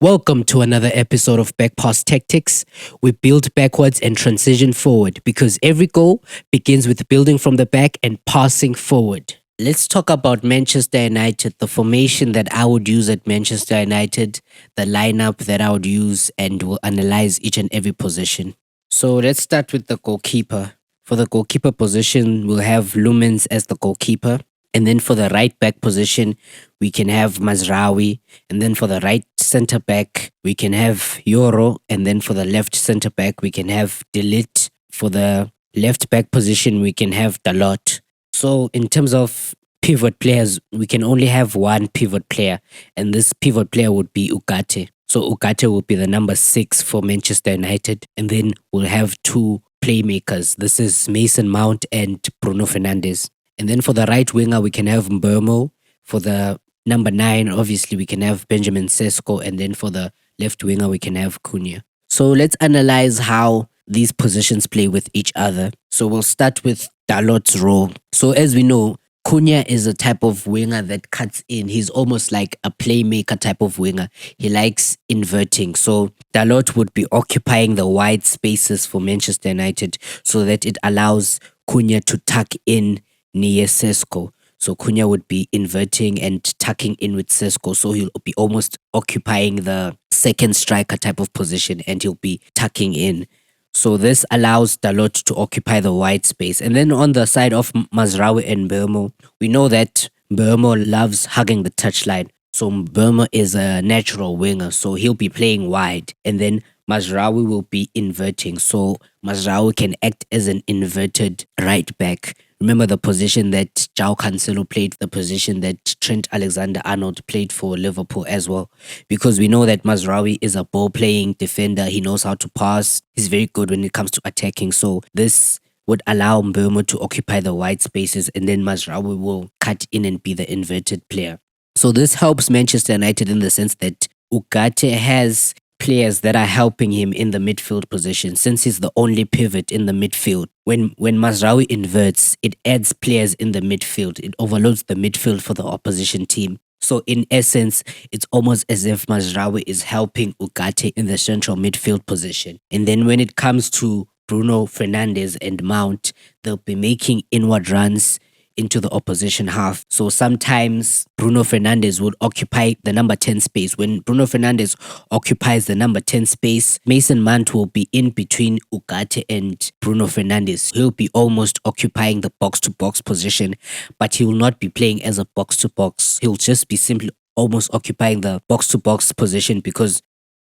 Welcome to another episode of Back Pass Tactics. We build backwards and transition forward because every goal begins with building from the back and passing forward. Let's talk about Manchester United, the formation that I would use at Manchester United, the lineup that I would use, and we'll analyze each and every position. So let's start with the goalkeeper. For the goalkeeper position, we'll have Lumens as the goalkeeper. And then for the right back position, we can have Mazraoui. And then for the right center back, we can have Yoro. And then for the left center back, we can have Delete. For the left back position, we can have Dalot. So in terms of pivot players, we can only have one pivot player. And this pivot player would be Ugarte. So Ugarte will be the number 6 for Manchester United. And then we'll have two playmakers. This is Mason Mount and Bruno Fernandes. And then for the right winger, we can have Mbeumo. For the number 9, obviously, we can have Benjamin Sesko. And then for the left winger, we can have Cunha. So let's analyze how these positions play with each other. So we'll start with Dalot's role. So as we know, Cunha is a type of winger that cuts in. He's almost like a playmaker type of winger. He likes inverting. So Dalot would be occupying the wide spaces for Manchester United so that it allows Cunha to tuck in near Sesko. So Cunha would be inverting and tucking in with Sesko. So he'll be almost occupying the second striker type of position and he'll be tucking in. So this allows Dalot to occupy the wide space. And then on the side of Mazraoui and Mbeumo, we know that Mbeumo loves hugging the touchline. So Mbeumo is a natural winger. So he'll be playing wide. And then Mazraoui will be inverting. So Mazraoui can act as an inverted right back. Remember the position that João Cancelo played, the position that Trent Alexander-Arnold played for Liverpool as well. Because we know that Mazraoui is a ball-playing defender. He knows how to pass. He's very good when it comes to attacking. So this would allow Mbeumo to occupy the wide spaces and then Mazraoui will cut in and be the inverted player. So this helps Manchester United in the sense that Ugarte has players that are helping him in the midfield position since he's the only pivot in the midfield. When Mazraoui inverts, it adds players in the midfield. It overloads the midfield for the opposition team. So in essence, it's almost as if Mazraoui is helping Ugarte in the central midfield position. And then when it comes to Bruno Fernandes and Mount, they'll be making inward runs into the opposition half. So sometimes Bruno Fernandes would occupy the number 10 space. When Bruno Fernandes occupies the number 10 space, Mason Mount will be in between Ugarte and Bruno Fernandes. He'll be almost occupying the box-to-box position, but he will not be playing as a box-to-box. He'll just be simply almost occupying the box-to-box position because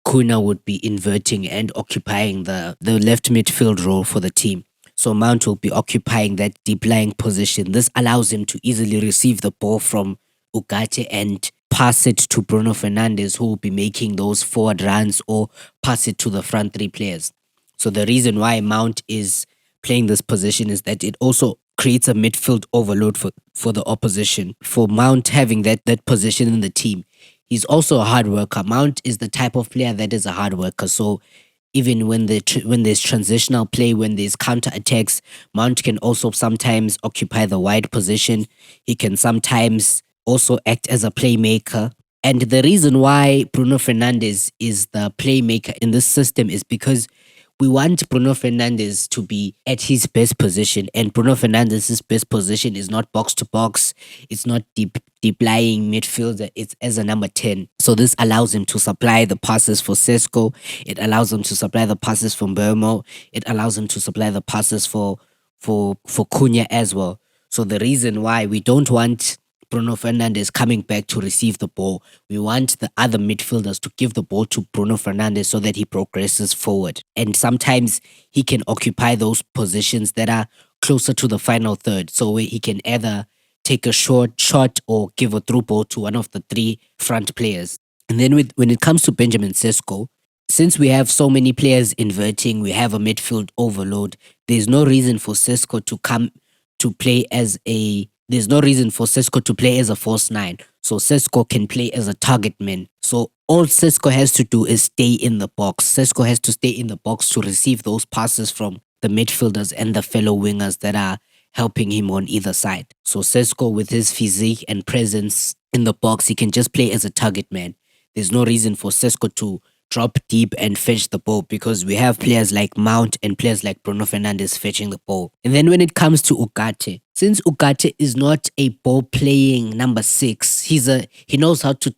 Cunha would be inverting and occupying the left midfield role for the team. So Mount will be occupying that deep lying position. This allows him to easily receive the ball from Ugarte and pass it to Bruno Fernandes, who will be making those forward runs or pass it to the front three players. So the reason why Mount is playing this position is that it also creates a midfield overload for the opposition. For Mount having that position in the team, he's also a hard worker. Mount is the type of player that is a hard worker. So even when there's transitional play, when there's counter-attacks, Mount can also sometimes occupy the wide position. He can sometimes also act as a playmaker. And the reason why Bruno Fernandes is the playmaker in this system is because we want Bruno Fernandes to be at his best position. And Bruno Fernandes' best position is not box-to-box. It's not deep-lying midfielder. It's as a number 10. So this allows him to supply the passes for Sesko. It allows him to supply the passes for Mbeumo. It allows him to supply the passes for Cunha as well. So the reason why we don't want Bruno Fernandes coming back to receive the ball, we want the other midfielders to give the ball to Bruno Fernandes so that he progresses forward. And sometimes he can occupy those positions that are closer to the final third. So he can either take a short shot or give a through ball to one of the three front players. And then when it comes to Benjamin Sesko, since we have so many players inverting, we have a midfield overload, there's no reason for Sesko to come to play as a There's no reason for Sesko to play as a false 9. So Sesko can play as a target man. So all Sesko has to do is stay in the box. Sesko has to stay in the box to receive those passes from the midfielders and the fellow wingers that are helping him on either side. So Sesko, with his physique and presence in the box, he can just play as a target man. there's no reason for Sesko to drop deep and fetch the ball because we have players like Mount and players like Bruno Fernandes fetching the ball. And then when it comes to Ugarte, since Ugarte is not a ball playing number 6, he knows how to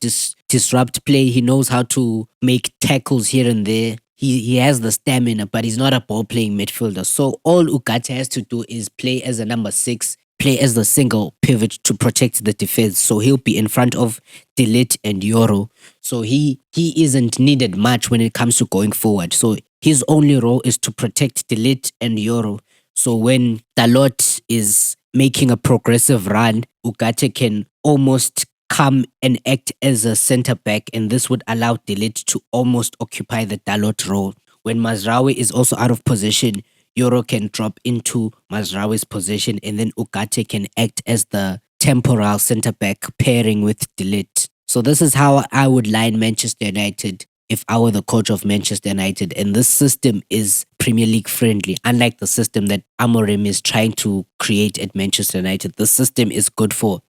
disrupt play. He knows how to make tackles here and there. He has the stamina, but he's not a ball playing midfielder. So all Ugarte has to do is play as a number 6, play as the single pivot to protect the defense. So he'll be in front of De Ligt and Yoro. So he isn't needed much when it comes to going forward. So his only role is to protect De Ligt and Yoro. So when Dalot is making a progressive run, Ugarte can almost come and act as a center back, and this would allow De Ligt to almost occupy the Dalot role. When Mazraoui is also out of position, Yoro can drop into Mazraoui's position, and then Ugarte can act as the temporal centre back pairing with De Ligt. So this is how I would line Manchester United if I were the coach of Manchester United. And this system is Premier League friendly, unlike the system that Amorim is trying to create at Manchester United. The system is good for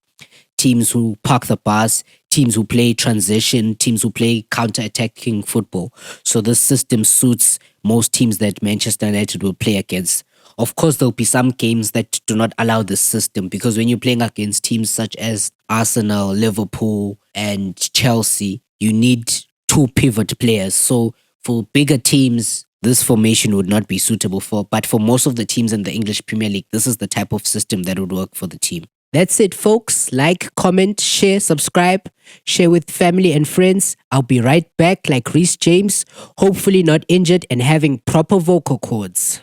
teams who park the bus, teams who play transition, teams who play counter-attacking football. So this system suits most teams that Manchester United will play against. Of course, there'll be some games that do not allow this system because when you're playing against teams such as Arsenal, Liverpool, and Chelsea, you need 2 pivot players. So for bigger teams, this formation would not be suitable for. But for most of the teams in the English Premier League, this is the type of system that would work for the team. That's it, folks. Like, comment, share, subscribe, share with family and friends. I'll be right back like Reece James, hopefully not injured and having proper vocal cords.